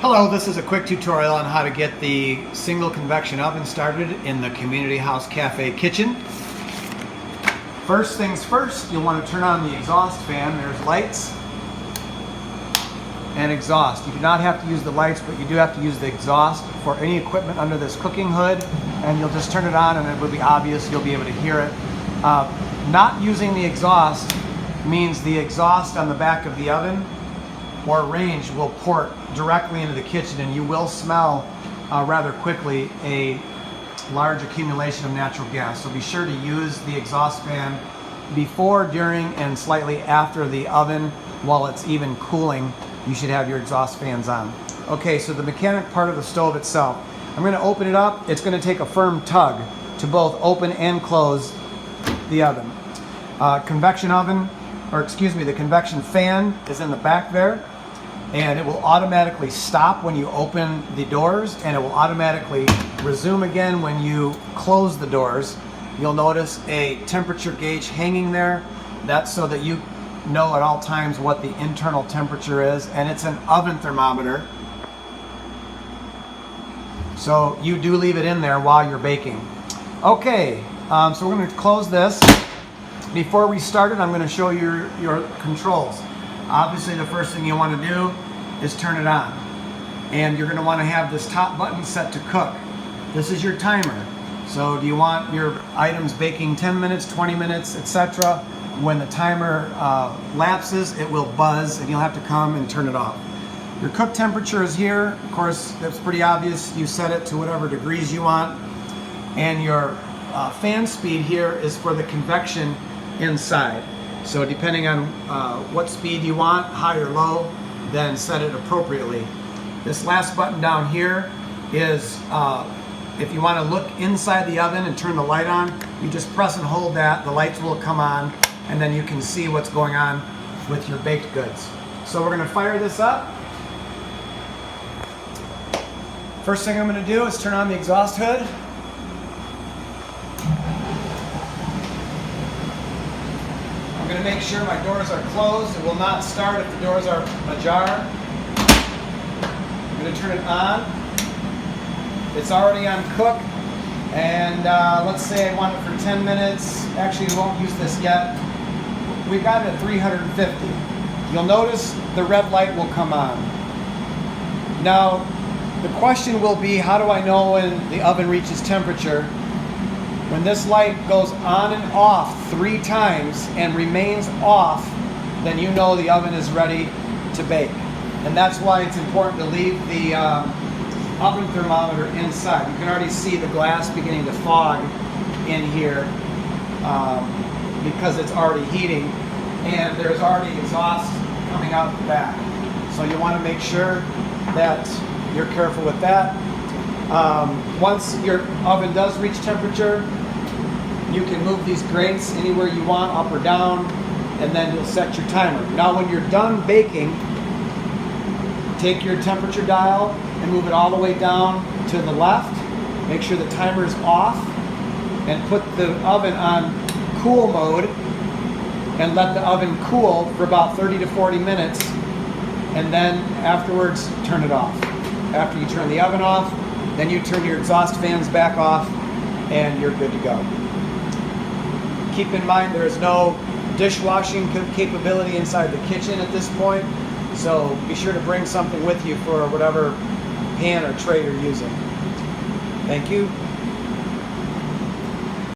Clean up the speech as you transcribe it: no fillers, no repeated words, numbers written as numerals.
Hello, this is a quick tutorial on how to get the single convection oven started in the Community House Cafe kitchen. First things first, you'll want to turn on the exhaust fan. There's lights and exhaust. You do not have to use the lights, but you do have to use the exhaust for any equipment under this cooking hood, and you'll just turn it on and it will be obvious. You'll be able to hear it. Not using the exhaust means the exhaust on the back of the oven or range will port directly into the kitchen, and you will smell rather quickly a large accumulation of natural gas. So be sure to use the exhaust fan before, during, and slightly after the oven while it's even cooling. You should have your exhaust fans on. Okay, so the mechanic part of the stove itself. I'm going to open it up. It's going to take a firm tug to both open and close the oven. Convection oven, or excuse me, the convection fan is in the back there, and it will automatically stop when you open the doors, and it will automatically resume again when you close the doors. You'll notice a temperature gauge hanging there. That's so that you know at all times what the internal temperature is, and it's an oven thermometer. So you do leave it in there while you're baking. Okay, so we're going to close this. Before we start it, I'm going to show you your controls. Obviously, the first thing you want to do is turn it on. And you're going to want to have this top button set to cook. This is your timer. So do you want your items baking 10 minutes, 20 minutes, etc.? When the timer lapses, it will buzz and you'll have to come and turn it off. Your cook temperature is here. Of course, that's pretty obvious. You set it to whatever degrees you want. And your fan speed here is for the convection inside. So depending on what speed you want, high or low, then set it appropriately. This last button down here is if you want to look inside the oven and turn the light on, you just press and hold that. The lights will come on, and then you can see what's going on with your baked goods. So we're going to fire this up. First thing I'm going to do is turn on the exhaust hood. I'm going to make sure my doors are closed. It will not start if the doors are ajar. I'm going to turn it on. It's already on cook, and let's say I want it for 10 minutes. Actually, we won't use this yet. We've got it at 350. You'll notice the red light will come on. Now, the question will be, how do I know when the oven reaches temperature? When this light goes on and off 3 times and remains off, then you know the oven is ready to bake. And that's why it's important to leave the oven thermometer inside. You can already see the glass beginning to fog in here because it's already heating, and there's already exhaust coming out the back. So you want to make sure that you're careful with that. Once your oven does reach temperature, you can move these grates anywhere you want, up or down, and then you'll set your timer. Now when you're done baking, take your temperature dial and move it all the way down to the left. Make sure the timer is off, and put the oven on cool mode, and let the oven cool for about 30 to 40 minutes, and then afterwards turn it off. After you turn the oven off, then you turn your exhaust fans back off, and you're good to go. Keep in mind there is no dishwashing capability inside the kitchen at this point, so be sure to bring something with you for whatever pan or tray you're using. Thank you.